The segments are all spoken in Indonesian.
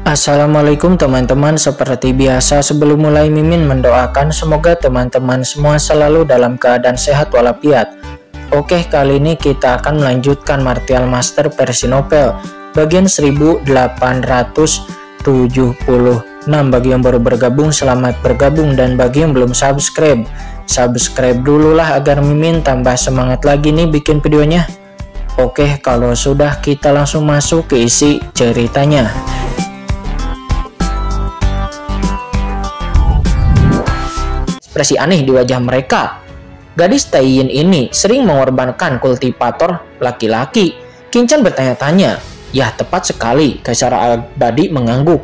Assalamualaikum teman-teman, seperti biasa sebelum mulai Mimin mendoakan semoga teman-teman semua selalu dalam keadaan sehat walafiat. Oke, kali ini kita akan melanjutkan Martial Master versi novel bagian 1876. Bagi yang baru bergabung, selamat bergabung, dan bagi yang belum subscribe dulu lah agar Mimin tambah semangat lagi nih bikin videonya. Oke, kalau sudah kita langsung masuk ke isi ceritanya. Ekspresi aneh di wajah mereka. Gadis Taiyin ini sering mengorbankan kultivator laki-laki. Kinchan bertanya-tanya. Ya, tepat sekali, Kaisar Abadi mengangguk.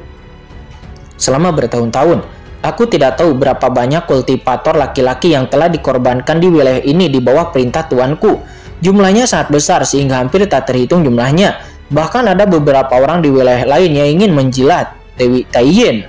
Selama bertahun-tahun, aku tidak tahu berapa banyak kultivator laki-laki yang telah dikorbankan di wilayah ini di bawah perintah tuanku. Jumlahnya sangat besar sehingga hampir tak terhitung jumlahnya. Bahkan ada beberapa orang di wilayah lain yang ingin menjilat Dewi Taiyin.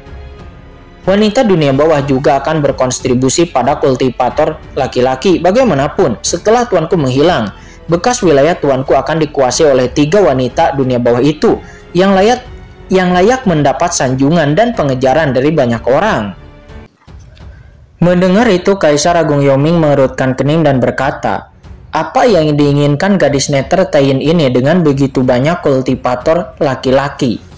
Wanita dunia bawah juga akan berkontribusi pada kultivator laki-laki. Bagaimanapun, setelah tuanku menghilang, bekas wilayah tuanku akan dikuasai oleh 3 wanita dunia bawah itu yang layak mendapat sanjungan dan pengejaran dari banyak orang. Mendengar itu, Kaisar Agung Yoming mengerutkan kening dan berkata, apa yang diinginkan gadis neter Taiyin ini dengan begitu banyak kultivator laki-laki?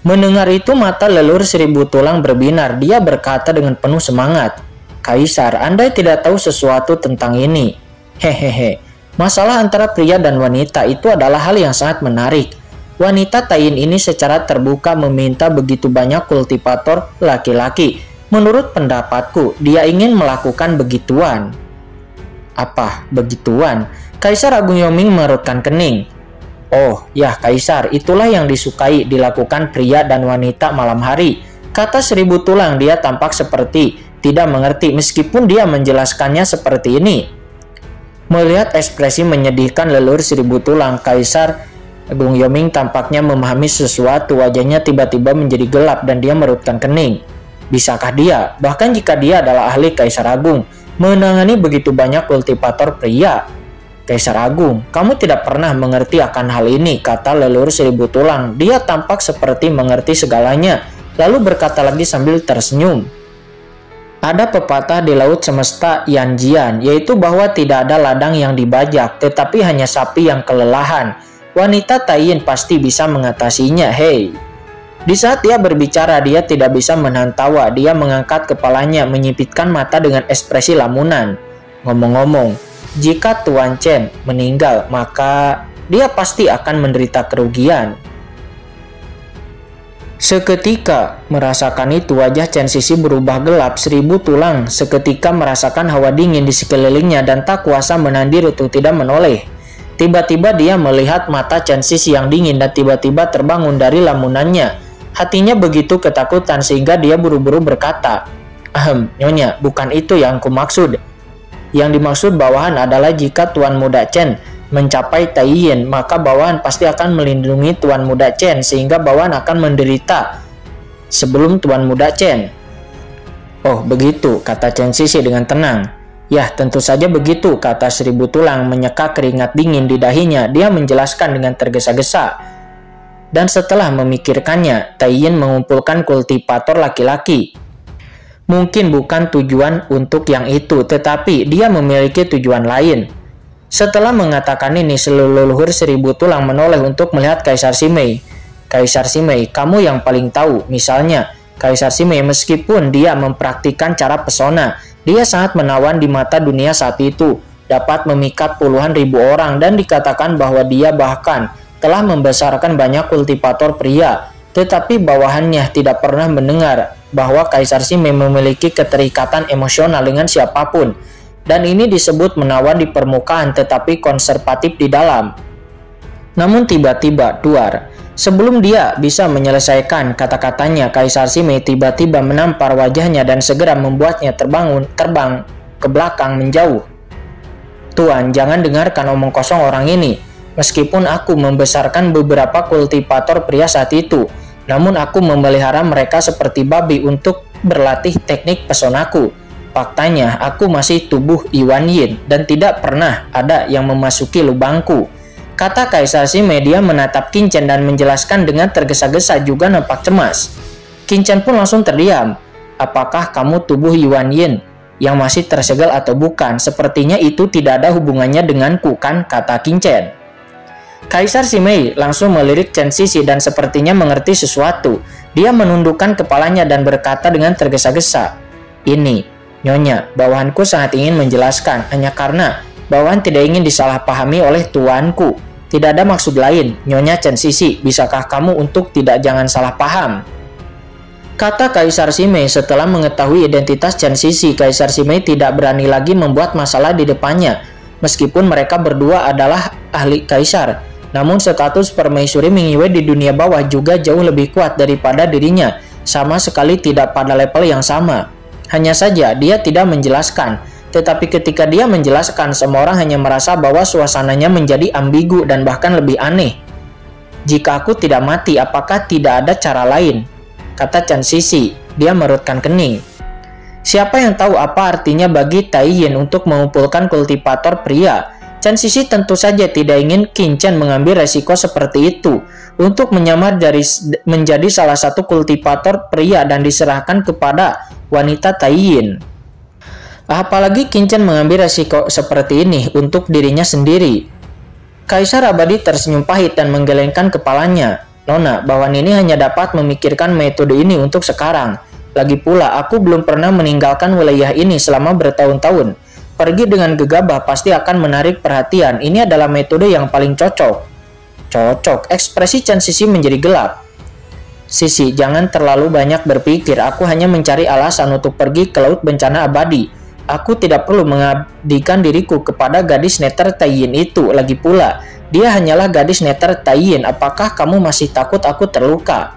Mendengar itu, mata leluhur Seribu Tulang berbinar. Dia berkata dengan penuh semangat, Kaisar, Anda tidak tahu sesuatu tentang ini. Hehehe, masalah antara pria dan wanita itu adalah hal yang sangat menarik. Wanita Taiyin ini secara terbuka meminta begitu banyak kultivator laki-laki. Menurut pendapatku, dia ingin melakukan begituan. Apa begituan? Kaisar Agung Yoming mengerutkan kening. Oh ya Kaisar, itulah yang disukai dilakukan pria dan wanita malam hari, kata Seribu Tulang. Dia tampak seperti tidak mengerti meskipun dia menjelaskannya seperti ini. Melihat ekspresi menyedihkan leluhur Seribu Tulang, Kaisar Agung Yoming tampaknya memahami sesuatu. Wajahnya tiba-tiba menjadi gelap dan dia merutkan kening. Bisakah dia, bahkan jika dia adalah ahli Kaisar Agung, menangani begitu banyak kultivator pria? Kaisar Agung, kamu tidak pernah mengerti akan hal ini, kata leluhur Seribu Tulang. Dia tampak seperti mengerti segalanya, lalu berkata lagi sambil tersenyum. Ada pepatah di laut semesta Yanjian, yaitu bahwa tidak ada ladang yang dibajak, tetapi hanya sapi yang kelelahan. Wanita Taiyin pasti bisa mengatasinya, hei. Di saat dia berbicara, dia tidak bisa menahan tawa. Dia mengangkat kepalanya, menyipitkan mata dengan ekspresi lamunan. Ngomong-ngomong, jika Tuan Chen meninggal, maka dia pasti akan menderita kerugian. Seketika merasakan itu, wajah Chen Sisi berubah gelap. Seribu Tulang seketika merasakan hawa dingin di sekelilingnya dan tak kuasa menahan diri untuk tidak menoleh. Tiba-tiba dia melihat mata Chen Sisi yang dingin dan tiba-tiba terbangun dari lamunannya. Hatinya begitu ketakutan sehingga dia buru-buru berkata, Nyonya, bukan itu yang kumaksud. Yang dimaksud bawahan adalah jika Tuan Muda Chen mencapai Taiyin, maka bawahan pasti akan melindungi Tuan Muda Chen sehingga bawahan akan menderita sebelum Tuan Muda Chen. Oh begitu, kata Chen Sisi dengan tenang. Ya, tentu saja begitu, kata Seribu Tulang menyeka keringat dingin di dahinya. Dia menjelaskan dengan tergesa-gesa. Dan setelah memikirkannya, Taiyin mengumpulkan kultivator laki-laki. Mungkin bukan tujuan untuk yang itu, tetapi dia memiliki tujuan lain. Setelah mengatakan ini, leluhur Seribu Tulang menoleh untuk melihat Kaisar Simei. Kaisar Simei, kamu yang paling tahu. Misalnya, Kaisar Simei meskipun dia mempraktikkan cara pesona, dia sangat menawan di mata dunia saat itu, dapat memikat puluhan ribu orang dan dikatakan bahwa dia bahkan telah membesarkan banyak kultivator pria. Tetapi bawahannya tidak pernah mendengar bahwa Kaisar Simei memiliki keterikatan emosional dengan siapapun. Dan ini disebut menawan di permukaan tetapi konservatif di dalam. Namun tiba-tiba, duar. Sebelum dia bisa menyelesaikan kata-katanya, Kaisar Simei tiba-tiba menampar wajahnya dan segera membuatnya terbang ke belakang menjauh. Tuan, jangan dengarkan omong kosong orang ini. Meskipun aku membesarkan beberapa kultivator pria saat itu, namun aku memelihara mereka seperti babi untuk berlatih teknik pesonaku. Faktanya, aku masih tubuh Iwan Yin dan tidak pernah ada yang memasuki lubangku. kata Kaisar Sime. Dia menatap Qin Chen dan menjelaskan dengan tergesa-gesa juga nampak cemas. Qin Chen pun langsung terdiam. Apakah kamu tubuh Yuan Yin yang masih tersegel atau bukan? Sepertinya itu tidak ada hubungannya denganku kan, kata Qin Chen. Kaisar Sime langsung melirik Chen Sisi dan sepertinya mengerti sesuatu. Dia menundukkan kepalanya dan berkata dengan tergesa-gesa, "Ini, Nyonya, bawahanku sangat ingin menjelaskan, hanya karena bawahan tidak ingin disalahpahami oleh tuanku. Tidak ada maksud lain, Nyonya Chen Sisi, bisakah kamu untuk tidak jangan salah paham?" Kata Kaisar Sime. Setelah mengetahui identitas Chen Sisi, Kaisar Sime tidak berani lagi membuat masalah di depannya. Meskipun mereka berdua adalah ahli kaisar, namun status permaisuri Ming Yue di dunia bawah juga jauh lebih kuat daripada dirinya, sama sekali tidak pada level yang sama. Hanya saja dia tidak menjelaskan, tetapi ketika dia menjelaskan, semua orang hanya merasa bahwa suasananya menjadi ambigu dan bahkan lebih aneh. "Jika aku tidak mati, apakah tidak ada cara lain?" kata Chen Sisi. Dia merutkan kening. Siapa yang tahu apa artinya bagi Tai Yin untuk mengumpulkan kultivator pria? Chen Sisi tentu saja tidak ingin Qin Chen mengambil resiko seperti itu untuk menyamar menjadi salah satu kultivator pria dan diserahkan kepada wanita Tai Yin. Apalagi Qin Chen mengambil resiko seperti ini untuk dirinya sendiri. Kaisar Abadi tersenyum pahit dan menggelengkan kepalanya. "Nona, bawahan ini hanya dapat memikirkan metode ini untuk sekarang. Lagi pula, aku belum pernah meninggalkan wilayah ini selama bertahun-tahun. Pergi dengan gegabah pasti akan menarik perhatian. Ini adalah metode yang paling cocok." Cocok? Ekspresi Chen Sisi menjadi gelap. "Sisi, jangan terlalu banyak berpikir. Aku hanya mencari alasan untuk pergi ke Laut Bencana Abadi. Aku tidak perlu mengabdikan diriku kepada gadis neter Tai Yin itu. Lagi pula, dia hanyalah gadis neter Tai Yin. Apakah kamu masih takut aku terluka?"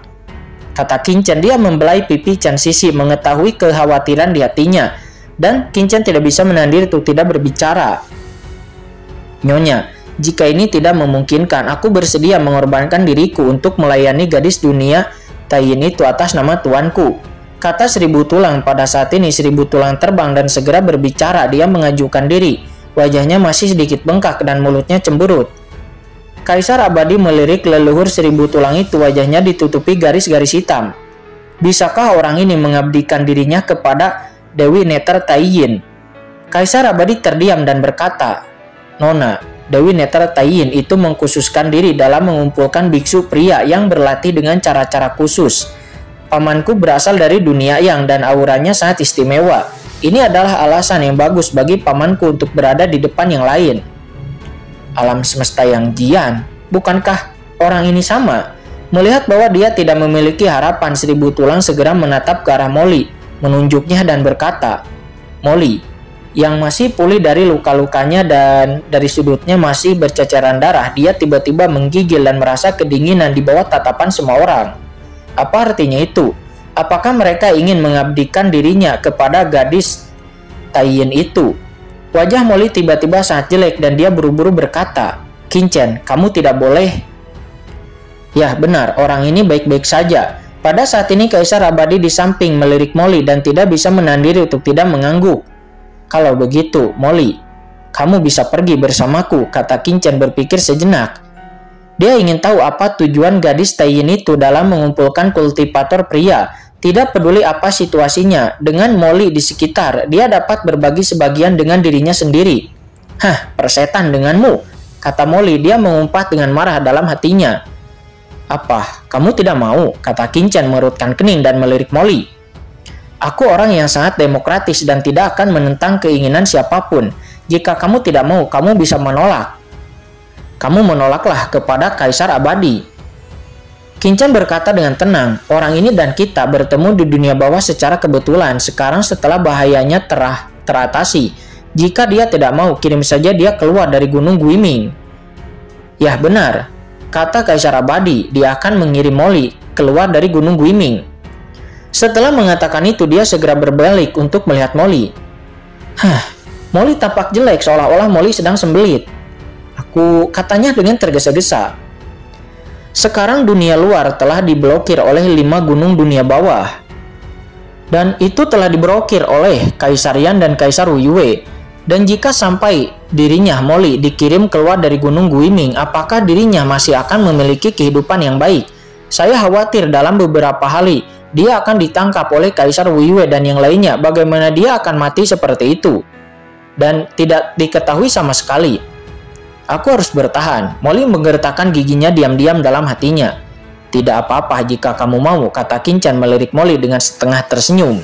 kata Qin Chen. Dia membelai pipi Chen Sisi, mengetahui kekhawatiran di hatinya, dan Qin Chen tidak bisa menahan diri untuk tidak berbicara. "Nyonya, jika ini tidak memungkinkan, aku bersedia mengorbankan diriku untuk melayani gadis dunia Tai Yin itu atas nama tuanku," kata Seribu Tulang. Pada saat ini Seribu Tulang terbang dan segera berbicara. Dia mengajukan diri. Wajahnya masih sedikit bengkak dan mulutnya cemberut. Kaisar Abadi melirik leluhur Seribu Tulang itu. Wajahnya ditutupi garis-garis hitam. Bisakah orang ini mengabdikan dirinya kepada Dewi Neter Tai Yin? Kaisar Abadi terdiam dan berkata, "Nona, Dewi Neter Tai Yin itu mengkhususkan diri dalam mengumpulkan biksu pria yang berlatih dengan cara-cara khusus. Pamanku berasal dari dunia yang dan auranya sangat istimewa. Ini adalah alasan yang bagus bagi pamanku untuk berada di depan yang lain." Alam semesta yang jian, bukankah orang ini sama? Melihat bahwa dia tidak memiliki harapan, Seribu Tulang segera menatap ke arah Molly, menunjuknya dan berkata, "Molly, yang masih pulih dari luka-lukanya dan dari sudutnya masih berceceran darah." Dia tiba-tiba menggigil dan merasa kedinginan di bawah tatapan semua orang. Apa artinya itu? Apakah mereka ingin mengabdikan dirinya kepada gadis Tai Yin itu? Wajah Molly tiba-tiba sangat jelek dan dia buru-buru berkata, "Qin Chen, kamu tidak boleh." Ya benar, orang ini baik-baik saja. Pada saat ini Kaisar Abadi di samping melirik Molly dan tidak bisa menahan diri untuk tidak mengangguk. "Kalau begitu, Molly, kamu bisa pergi bersamaku," kata Qin Chen berpikir sejenak. Dia ingin tahu apa tujuan gadis Tai Yin itu dalam mengumpulkan kultivator pria. Tidak peduli apa situasinya, dengan Molly di sekitar, dia dapat berbagi sebagian dengan dirinya sendiri. "Hah, persetan denganmu," kata Molly. Dia mengumpat dengan marah dalam hatinya. "Apa, kamu tidak mau?" kata Qin Chen merutkan kening dan melirik Molly. "Aku orang yang sangat demokratis dan tidak akan menentang keinginan siapapun. Jika kamu tidak mau, kamu bisa menolak. Kamu menolaklah kepada Kaisar Abadi." Qin Chen berkata dengan tenang, "Orang ini dan kita bertemu di dunia bawah secara kebetulan. Sekarang setelah bahayanya teratasi. Jika dia tidak mau, kirim saja dia keluar dari Gunung Guiming." "Ya benar," kata Kaisar Abadi. Dia akan mengirim Molly keluar dari Gunung Guiming. Setelah mengatakan itu, dia segera berbalik untuk melihat Molly. Molly tampak jelek, seolah-olah Molly sedang sembelit. Katanya dengan tergesa-gesa. Sekarang dunia luar telah diblokir oleh 5 gunung dunia bawah. Dan itu telah diblokir oleh Kaisar Yan dan Kaisar Wu Yue. Dan jika sampai dirinya Molly dikirim keluar dari Gunung Guiming, apakah dirinya masih akan memiliki kehidupan yang baik? Saya khawatir dalam beberapa hari dia akan ditangkap oleh Kaisar Wuyue dan yang lainnya. Bagaimana dia akan mati seperti itu? Dan tidak diketahui sama sekali. Aku harus bertahan. Molly menggertakkan giginya diam-diam dalam hatinya. Tidak apa-apa jika kamu mau, kata Kinchan melirik Molly dengan setengah tersenyum.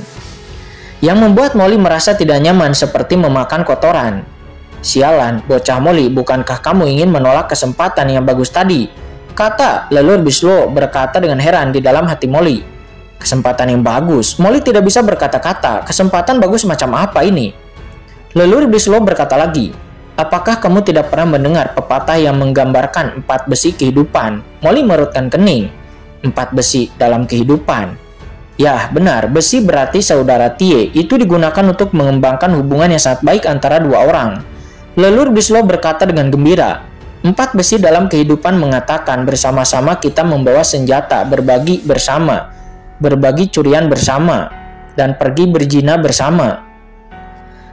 Yang membuat Molly merasa tidak nyaman seperti memakan kotoran. Sialan, bocah Molly, bukankah kamu ingin menolak kesempatan yang bagus tadi? Kata Lelur Bisluo berkata dengan heran di dalam hati Molly. Kesempatan yang bagus? Molly tidak bisa berkata-kata. Kesempatan bagus macam apa ini? Lelur Bisluo berkata lagi. Apakah kamu tidak pernah mendengar pepatah yang menggambarkan 4 besi kehidupan? Molly merutkan kening. 4 besi dalam kehidupan. Ya, benar. Besi berarti saudara Tie. Itu digunakan untuk mengembangkan hubungan yang sangat baik antara dua orang. Lelur Bisluo berkata dengan gembira. 4 besi dalam kehidupan mengatakan bersama-sama kita membawa senjata, berbagi bersama, berbagi curian bersama, dan pergi berzina bersama.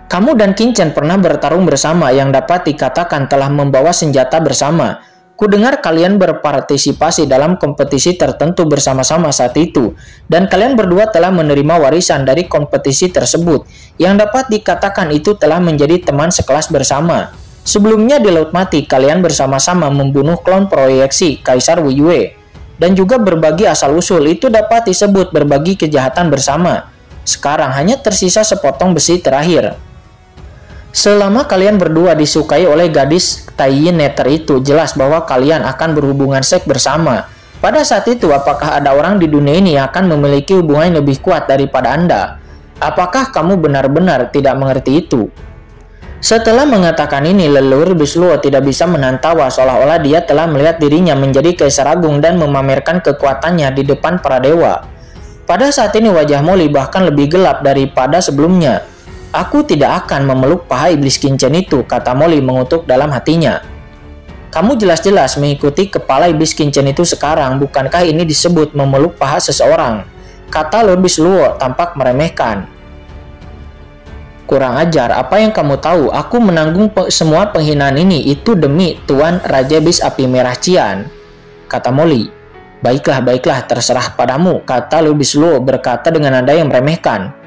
Kamu dan Kinchan pernah bertarung bersama yang dapat dikatakan telah membawa senjata bersama. Kudengar kalian berpartisipasi dalam kompetisi tertentu bersama-sama saat itu, dan kalian berdua telah menerima warisan dari kompetisi tersebut, yang dapat dikatakan itu telah menjadi teman sekelas bersama. Sebelumnya di Laut Mati, kalian bersama-sama membunuh klon proyeksi Kaisar Wuyue, dan juga berbagi asal-usul itu dapat disebut berbagi kejahatan bersama. Sekarang hanya tersisa sepotong besi terakhir. Selama kalian berdua disukai oleh gadis Taiyin Nether itu, jelas bahwa kalian akan berhubungan seks bersama. Pada saat itu, apakah ada orang di dunia ini yang akan memiliki hubungan yang lebih kuat daripada Anda? Apakah kamu benar-benar tidak mengerti itu? Setelah mengatakan ini, Lelur Bisluo tidak bisa menahan tawa seolah-olah dia telah melihat dirinya menjadi Kaisar Agung dan memamerkan kekuatannya di depan para dewa. Pada saat ini wajah Molly bahkan lebih gelap daripada sebelumnya. Aku tidak akan memeluk paha iblis Kinchan itu, kata Molly mengutuk dalam hatinya. Kamu jelas-jelas mengikuti kepala iblis Kinchan itu sekarang, bukankah ini disebut memeluk paha seseorang? Kata Lord Bisluo tampak meremehkan. Kurang ajar, apa yang kamu tahu? Aku menanggung semua penghinaan ini itu demi Tuan Raja Bis Api Merah Cian, kata Molly. Baiklah, terserah padamu, kata Lord Bisluo berkata dengan nada yang meremehkan.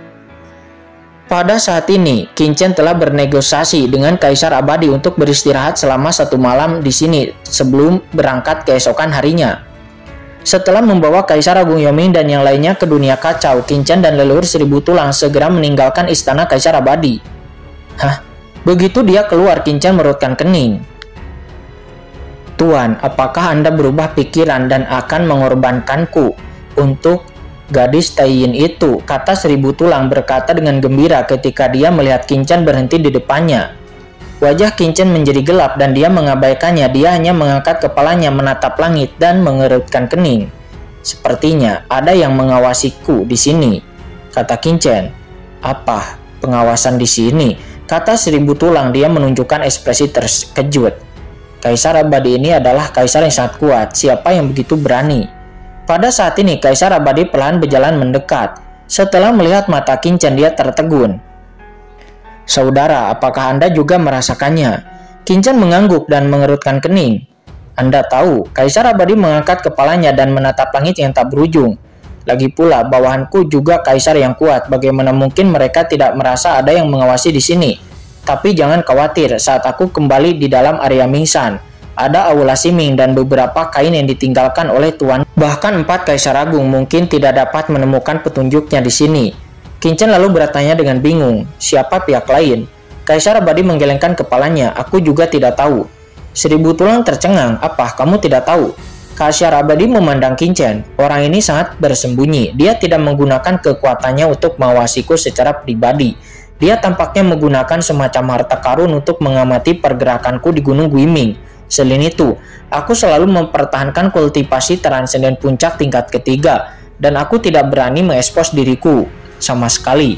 Pada saat ini, Kinchan telah bernegosiasi dengan Kaisar Abadi untuk beristirahat selama 1 malam di sini sebelum berangkat keesokan harinya. Setelah membawa Kaisar Agung Yoming dan yang lainnya ke dunia kacau, Kinchan dan leluhur 1000 tulang segera meninggalkan istana Kaisar Abadi. Hah? Begitu dia keluar, Kinchan merutkan kening. Tuan, apakah Anda berubah pikiran dan akan mengorbankanku untuk gadis Taiyin itu? Kata 1000 tulang berkata dengan gembira ketika dia melihat Kinchan berhenti di depannya. Wajah Kinchan menjadi gelap dan dia mengabaikannya. Dia hanya mengangkat kepalanya menatap langit dan mengerutkan kening. Sepertinya ada yang mengawasiku di sini, kata Kinchan. Apa? Pengawasan di sini? Kata 1000 tulang. Dia menunjukkan ekspresi terkejut. Kaisar Abadi ini adalah kaisar yang sangat kuat. Siapa yang begitu berani? Pada saat ini Kaisar Abadi perlahan berjalan mendekat. Setelah melihat mata Kinchan, dia tertegun. Saudara, apakah Anda juga merasakannya? Kinchan mengangguk dan mengerutkan kening. Anda tahu, Kaisar Abadi mengangkat kepalanya dan menatap langit yang tak berujung. Lagi pula, bawahanku juga kaisar yang kuat. Bagaimana mungkin mereka tidak merasa ada yang mengawasi di sini? Tapi jangan khawatir, saat aku kembali di dalam area Mingsan, ada Aula Siming dan beberapa kain yang ditinggalkan oleh Tuan. Bahkan 4 Kaisar Agung mungkin tidak dapat menemukan petunjuknya di sini. Kinchan lalu bertanya dengan bingung, siapa pihak lain? Kaisar Abadi menggelengkan kepalanya, aku juga tidak tahu. 1000 tulang tercengang, apa kamu tidak tahu? Kaisar Abadi memandang Kinchan, orang ini sangat bersembunyi, dia tidak menggunakan kekuatannya untuk mengawasiku secara pribadi. Dia tampaknya menggunakan semacam harta karun untuk mengamati pergerakanku di Gunung Guiming. Selain itu, aku selalu mempertahankan kultivasi transenden puncak tingkat ketiga, dan aku tidak berani mengekspos diriku sama sekali.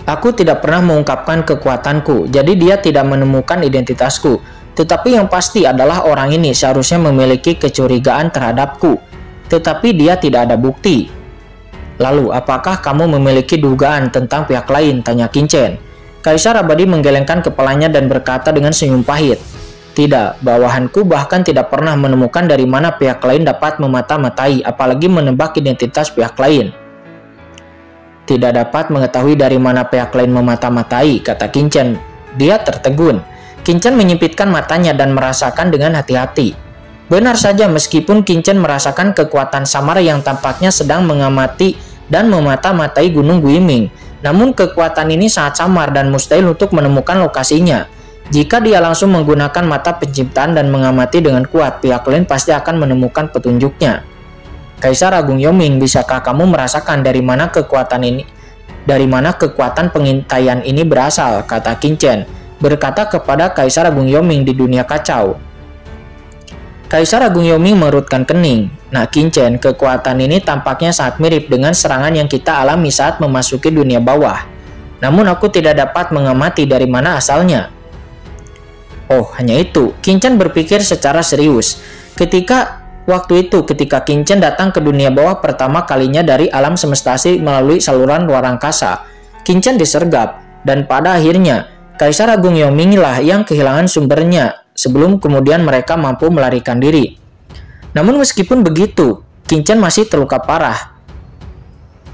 Aku tidak pernah mengungkapkan kekuatanku, jadi dia tidak menemukan identitasku. Tetapi yang pasti adalah orang ini seharusnya memiliki kecurigaan terhadapku, tetapi dia tidak ada bukti. Lalu, apakah kamu memiliki dugaan tentang pihak lain? Tanya Kinchan. Kaisar Abadi menggelengkan kepalanya dan berkata dengan senyum pahit, "Tidak, bawahanku bahkan tidak pernah menemukan dari mana pihak lain dapat memata-matai, apalagi menebak identitas pihak lain." "Tidak dapat mengetahui dari mana pihak lain memata-matai," kata Qin. Dia tertegun. Qin menyipitkan matanya dan merasakan dengan hati-hati. Benar saja, meskipun Qin merasakan kekuatan samar yang tampaknya sedang mengamati dan memata-matai Gunung Guiming, namun kekuatan ini sangat samar dan mustahil untuk menemukan lokasinya. Jika dia langsung menggunakan mata penciptaan dan mengamati dengan kuat, pihak lain pasti akan menemukan petunjuknya. "Kaisar Agung Yoming, bisakah kamu merasakan dari mana kekuatan pengintaian ini berasal?" kata Qin, berkata kepada Kaisar Agung Yoming di dunia kacau. Kaisar Agung Yoming mengerutkan kening. "Nah Qin, kekuatan ini tampaknya sangat mirip dengan serangan yang kita alami saat memasuki dunia bawah. Namun aku tidak dapat mengamati dari mana asalnya." "Oh, hanya itu," Qin berpikir secara serius. Ketika Qin datang ke dunia bawah pertama kalinya dari alam semesta asli melalui saluran luar angkasa, Qin disergap, dan pada akhirnya Kaisar Agung Yoming lah yang kehilangan sumbernya sebelum kemudian mereka mampu melarikan diri. Namun meskipun begitu, Qin masih terluka parah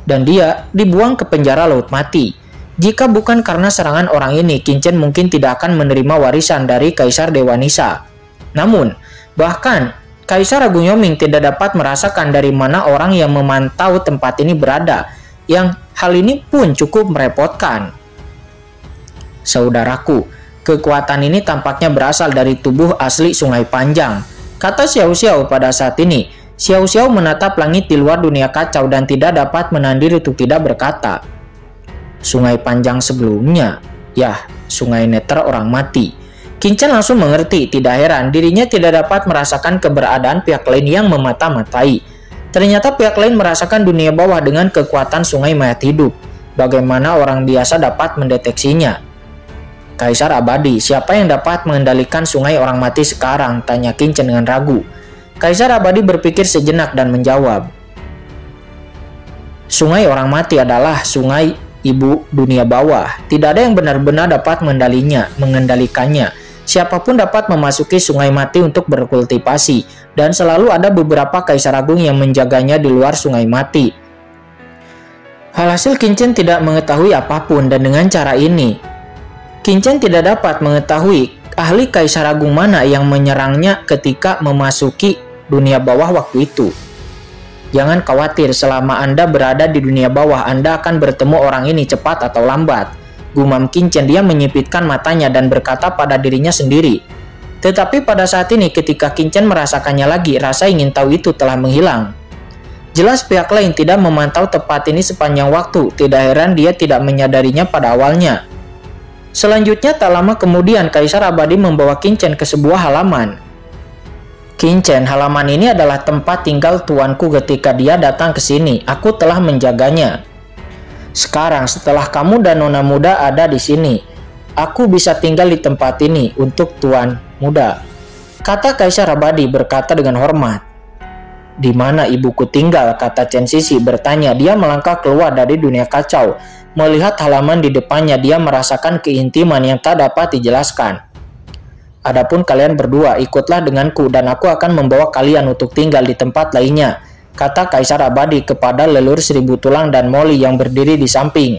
dan dia dibuang ke penjara laut mati. Jika bukan karena serangan orang ini, Qin mungkin tidak akan menerima warisan dari Kaisar Dewa Nisa. Namun, bahkan Kaisar Agung Yoming tidak dapat merasakan dari mana orang yang memantau tempat ini berada, yang hal ini pun cukup merepotkan. "Saudaraku, kekuatan ini tampaknya berasal dari tubuh asli Sungai Panjang," kata Xiao Xiao pada saat ini. Xiao Xiao menatap langit di luar dunia kacau dan tidak dapat menahan diri untuk tidak berkata, "Sungai Panjang sebelumnya, ya, Sungai Neter orang mati." Qin langsung mengerti, tidak heran dirinya tidak dapat merasakan keberadaan pihak lain yang memata-matai. Ternyata pihak lain merasakan dunia bawah dengan kekuatan sungai mayat hidup. Bagaimana orang biasa dapat mendeteksinya? "Kaisar Abadi, siapa yang dapat mengendalikan sungai orang mati sekarang?" tanya Qin dengan ragu. Kaisar Abadi berpikir sejenak dan menjawab, "Sungai orang mati adalah sungai ibu dunia bawah. Tidak ada yang benar-benar dapat mengendalikannya. Siapapun dapat memasuki sungai mati untuk berkultivasi, dan selalu ada beberapa kaisar agung yang menjaganya di luar sungai mati." Alhasil Qin tidak mengetahui apapun, dan dengan cara ini Qin tidak dapat mengetahui ahli kaisar agung mana yang menyerangnya ketika memasuki dunia bawah waktu itu. "Jangan khawatir, selama Anda berada di dunia bawah, Anda akan bertemu orang ini cepat atau lambat," gumam Qin. Dia menyipitkan matanya dan berkata pada dirinya sendiri. Tetapi pada saat ini ketika Qin merasakannya lagi, rasa ingin tahu itu telah menghilang. Jelas pihak lain tidak memantau tempat ini sepanjang waktu, tidak heran dia tidak menyadarinya pada awalnya. Selanjutnya tak lama kemudian Kaisar Abadi membawa Qin ke sebuah halaman. "Qin, halaman ini adalah tempat tinggal tuanku ketika dia datang ke sini. Aku telah menjaganya. Sekarang setelah kamu dan nona muda ada di sini, aku bisa tinggal di tempat ini untuk tuan muda," kata Kaisar Abadi berkata dengan hormat. "Di mana ibuku tinggal?" kata Chen Sisi bertanya. Dia melangkah keluar dari dunia kacau. Melihat halaman di depannya, dia merasakan keintiman yang tak dapat dijelaskan. "Adapun kalian berdua, ikutlah denganku dan aku akan membawa kalian untuk tinggal di tempat lainnya," kata Kaisar Abadi kepada leluhur Seribu Tulang dan Molly yang berdiri di samping.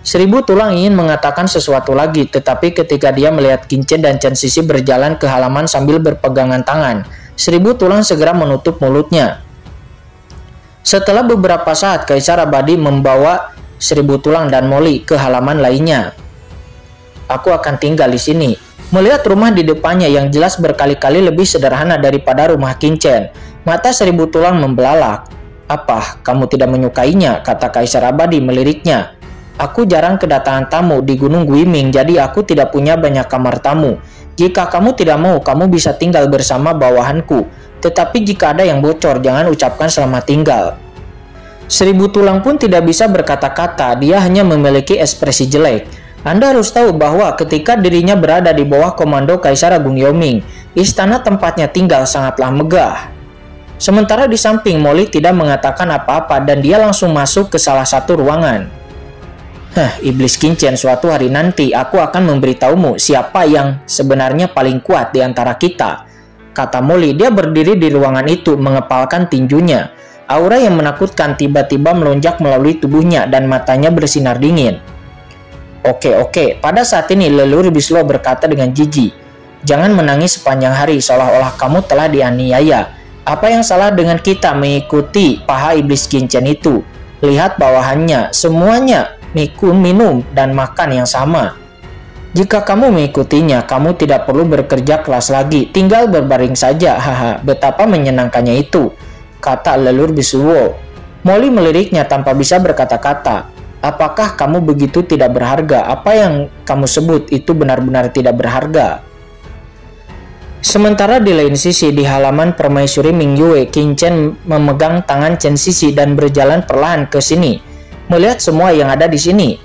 Seribu Tulang ingin mengatakan sesuatu lagi, tetapi ketika dia melihat Qin dan Chen Sisi berjalan ke halaman sambil berpegangan tangan, Seribu Tulang segera menutup mulutnya. Setelah beberapa saat, Kaisar Abadi membawa Seribu Tulang dan Molly ke halaman lainnya. "Aku akan tinggal di sini." Melihat rumah di depannya yang jelas berkali-kali lebih sederhana daripada rumah Qin, mata Seribu Tulang membelalak. "Apa, kamu tidak menyukainya?" kata Kaisar Abadi meliriknya. "Aku jarang kedatangan tamu di Gunung Guiming, jadi aku tidak punya banyak kamar tamu. Jika kamu tidak mau, kamu bisa tinggal bersama bawahanku. Tetapi jika ada yang bocor, jangan ucapkan selamat tinggal." Seribu Tulang pun tidak bisa berkata-kata, dia hanya memiliki ekspresi jelek. Anda harus tahu bahwa ketika dirinya berada di bawah komando Kaisar Agung Yoming, istana tempatnya tinggal sangatlah megah. Sementara di samping, Molly tidak mengatakan apa-apa dan dia langsung masuk ke salah satu ruangan. Iblis Kincen, suatu hari nanti aku akan memberitahumu siapa yang sebenarnya paling kuat di antara kita, kata Molly. Dia berdiri di ruangan itu mengepalkan tinjunya. Aura yang menakutkan tiba-tiba melonjak melalui tubuhnya dan matanya bersinar dingin. Oke. Pada saat ini leluhur Bislo berkata dengan jijik, jangan menangis sepanjang hari seolah-olah kamu telah dianiaya. Apa yang salah dengan kita mengikuti paha iblis Kincen itu? Lihat bawahannya, semuanya minum dan makan yang sama. Jika kamu mengikutinya, kamu tidak perlu bekerja keras lagi, tinggal berbaring saja. Betapa menyenangkannya itu, kata leluhur Bislo. Molly meliriknya tanpa bisa berkata-kata. Apakah kamu begitu tidak berharga? Apa yang kamu sebut itu benar-benar tidak berharga? Sementara di lain sisi, di halaman permaisuri Mingyue, Kincen memegang tangan Chen Sisi dan berjalan perlahan ke sini, melihat semua yang ada di sini.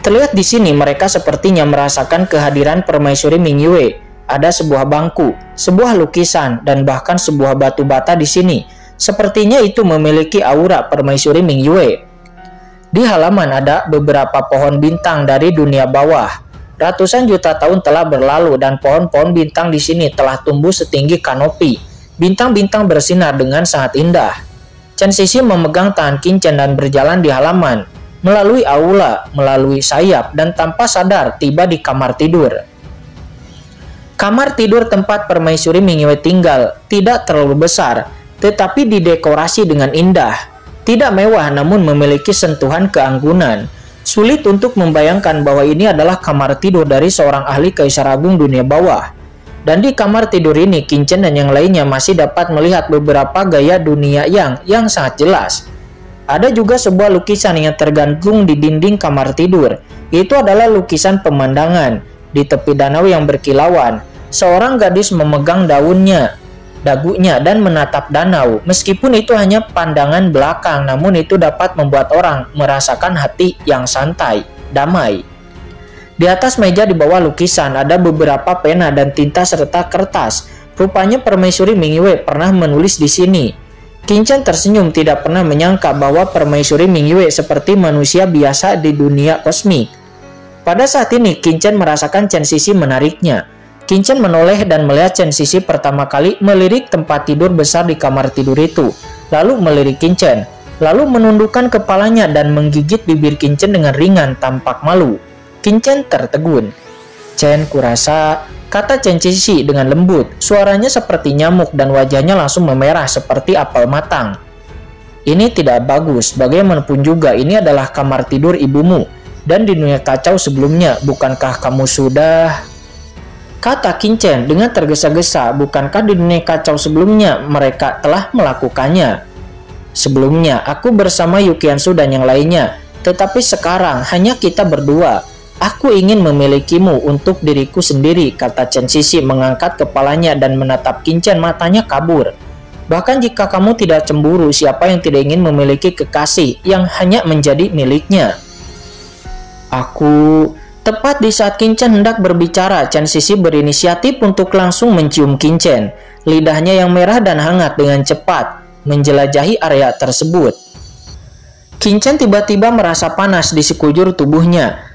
Terlihat di sini mereka sepertinya merasakan kehadiran permaisuri Mingyue. Ada sebuah bangku, sebuah lukisan, dan bahkan sebuah batu bata di sini. Sepertinya itu memiliki aura permaisuri Mingyue. Di halaman ada beberapa pohon bintang dari dunia bawah. Ratusan juta tahun telah berlalu dan pohon-pohon bintang di sini telah tumbuh setinggi kanopi. Bintang-bintang bersinar dengan sangat indah. Chen Sisi memegang tangan Kincen dan berjalan di halaman, melalui aula, melalui sayap, dan tanpa sadar tiba di kamar tidur. Kamar tidur tempat permaisuri Mingyue tinggal tidak terlalu besar, tetapi didekorasi dengan indah. Tidak mewah namun memiliki sentuhan keanggunan. Sulit untuk membayangkan bahwa ini adalah kamar tidur dari seorang ahli Kaisar Agung dunia bawah. Dan di kamar tidur ini, Kincen dan yang lainnya masih dapat melihat beberapa gaya dunia yang sangat jelas. Ada juga sebuah lukisan yang tergantung di dinding kamar tidur. Itu adalah lukisan pemandangan. Di tepi danau yang berkilauan, seorang gadis memegang dagunya dan menatap danau. Meskipun itu hanya pandangan belakang, namun itu dapat membuat orang merasakan hati yang santai, damai. Di atas meja di bawah lukisan ada beberapa pena dan tinta serta kertas. Rupanya permaisuri Mingyue pernah menulis di sini. Kincen tersenyum, tidak pernah menyangka bahwa permaisuri Mingyue seperti manusia biasa di dunia kosmik. Pada saat ini Kincen merasakan Chen Sisi menariknya. Kincen menoleh dan melihat Chen Sisi pertama kali melirik tempat tidur besar di kamar tidur itu, lalu melirik Kincen, lalu menundukkan kepalanya dan menggigit bibir Kincen dengan ringan tampak malu. Kincen tertegun. Chen, kurasa, kata Chen Sisi dengan lembut, suaranya seperti nyamuk dan wajahnya langsung memerah seperti apel matang. Ini tidak bagus, bagaimanapun juga ini adalah kamar tidur ibumu, dan di dunia kacau sebelumnya, bukankah kamu sudah... Kata Kincen dengan tergesa-gesa, bukankah di dunia kacau sebelumnya mereka telah melakukannya? Sebelumnya, aku bersama Yukiansu dan yang lainnya, tetapi sekarang hanya kita berdua. Aku ingin memilikimu untuk diriku sendiri, kata Chen Sisi mengangkat kepalanya dan menatap Kincen, matanya kabur. Bahkan jika kamu tidak cemburu, siapa yang tidak ingin memiliki kekasih yang hanya menjadi miliknya? Aku... Tepat di saat Kincen hendak berbicara, Chen Sisi berinisiatif untuk langsung mencium Kincen. Lidahnya yang merah dan hangat dengan cepat menjelajahi area tersebut. Kincen tiba-tiba merasa panas di sekujur tubuhnya.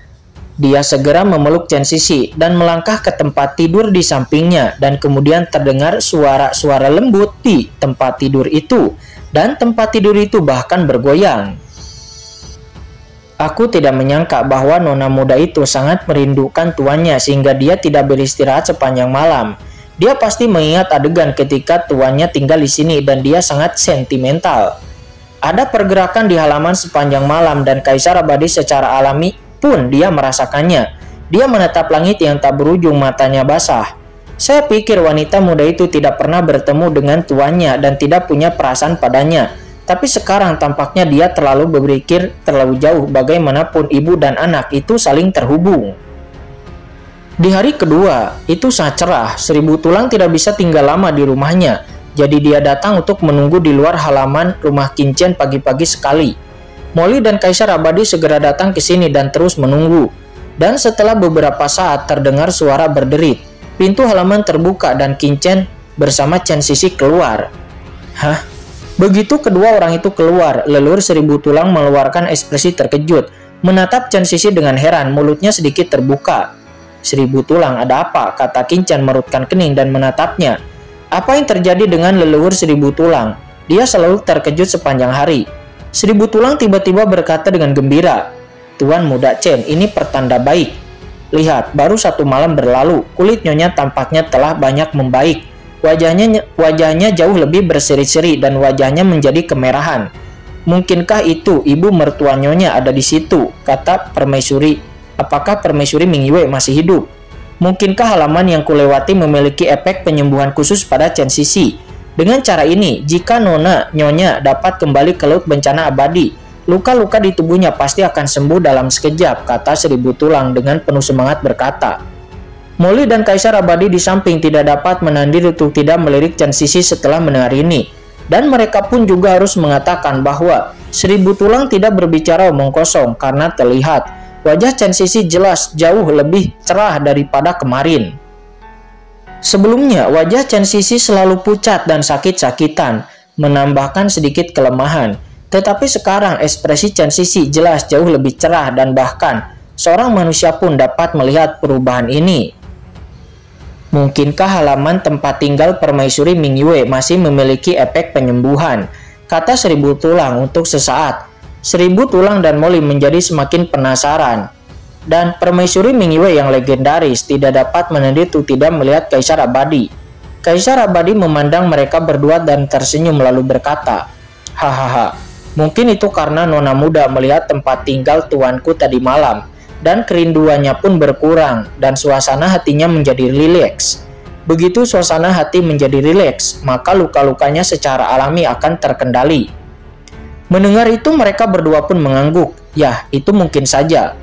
Dia segera memeluk Chen Sisi dan melangkah ke tempat tidur di sampingnya, dan kemudian terdengar suara-suara lembut di tempat tidur itu, dan tempat tidur itu bahkan bergoyang. Aku tidak menyangka bahwa nona muda itu sangat merindukan tuannya sehingga dia tidak beristirahat sepanjang malam. Dia pasti mengingat adegan ketika tuannya tinggal di sini dan dia sangat sentimental. Ada pergerakan di halaman sepanjang malam dan Kaisar Abadi secara alami pun dia merasakannya. Dia menatap langit yang tak berujung, matanya basah. Saya pikir wanita muda itu tidak pernah bertemu dengan tuannya dan tidak punya perasaan padanya. Tapi sekarang tampaknya dia terlalu berpikir terlalu jauh. Bagaimanapun ibu dan anak itu saling terhubung. Di hari kedua, itu sangat cerah. 1000 tulang tidak bisa tinggal lama di rumahnya. Jadi dia datang untuk menunggu di luar halaman rumah Kincen pagi-pagi sekali. Molly dan Kaisar Abadi segera datang ke sini dan terus menunggu. Dan setelah beberapa saat terdengar suara berderit. Pintu halaman terbuka dan Kincen bersama Chen Sisi keluar. Hah? Begitu kedua orang itu keluar, leluhur 1000 tulang mengeluarkan ekspresi terkejut. menatap Chen Sisi dengan heran, mulutnya sedikit terbuka. 1000 tulang, ada apa? Kata Qin Chen merutkan kening dan menatapnya. Apa yang terjadi dengan leluhur 1000 tulang? Dia selalu terkejut sepanjang hari. 1000 tulang tiba-tiba berkata dengan gembira, Tuan Muda Chen, ini pertanda baik. Lihat, baru 1 malam berlalu, kulit Nyonya tampaknya telah banyak membaik. Wajahnya jauh lebih berseri-seri dan wajahnya menjadi kemerahan. Mungkinkah itu ibu mertua Nyonya ada di situ? Kata permaisuri. Apakah permaisuri Ming Yue masih hidup? Mungkinkah halaman yang kulewati memiliki efek penyembuhan khusus pada Chen Sisi? Dengan cara ini, jika Nyonya dapat kembali ke laut bencana abadi, luka-luka di tubuhnya pasti akan sembuh dalam sekejap, kata 1000 tulang dengan penuh semangat berkata. Molly dan Kaisar Abadi di samping tidak dapat menahan diri untuk tidak melirik Chen Sisi setelah mendengar ini. Dan mereka pun juga harus mengatakan bahwa 1000 tulang tidak berbicara omong kosong karena terlihat wajah Chen Sisi jelas jauh lebih cerah daripada kemarin. Sebelumnya, wajah Chen Sisi selalu pucat dan sakit-sakitan, menambahkan sedikit kelemahan. Tetapi sekarang ekspresi Chen Sisi jelas jauh lebih cerah dan bahkan seorang manusia pun dapat melihat perubahan ini. Mungkinkah halaman tempat tinggal permaisuri Ming Yue masih memiliki efek penyembuhan? Kata 1000 tulang untuk sesaat. 1000 tulang dan Molly menjadi semakin penasaran. Dan permaisuri Ming Yue yang legendaris tidak dapat menahan untuk tidak melihat Kaisar Abadi. Kaisar Abadi memandang mereka berdua dan tersenyum lalu berkata, Hahaha, mungkin itu karena Nona muda melihat tempat tinggal tuanku tadi malam. Dan kerinduannya pun berkurang dan suasana hatinya menjadi rileks. Begitu suasana hati menjadi rileks, maka luka-lukanya secara alami akan terkendali. Mendengar itu mereka berdua pun mengangguk. Ya, itu mungkin saja.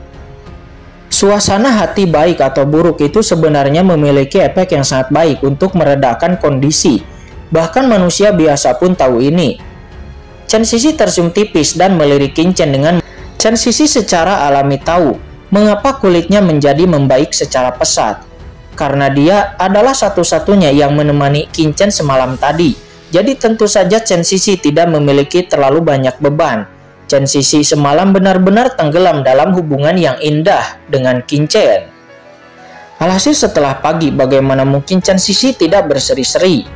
Suasana hati baik atau buruk itu sebenarnya memiliki efek yang sangat baik untuk meredakan kondisi. Bahkan manusia biasa pun tahu ini. Chen Sisi tersenyum tipis dan melirik Qin Chen dengan Chen Sisi secara alami tahu mengapa kulitnya menjadi membaik secara pesat. Karena dia adalah satu-satunya yang menemani Qin Chen semalam tadi. Jadi tentu saja Chen Sisi tidak memiliki terlalu banyak beban. Chen Sisi semalam benar-benar tenggelam dalam hubungan yang indah dengan Qin Chen. Alhasil setelah pagi, bagaimana mungkin Chen Sisi tidak berseri-seri?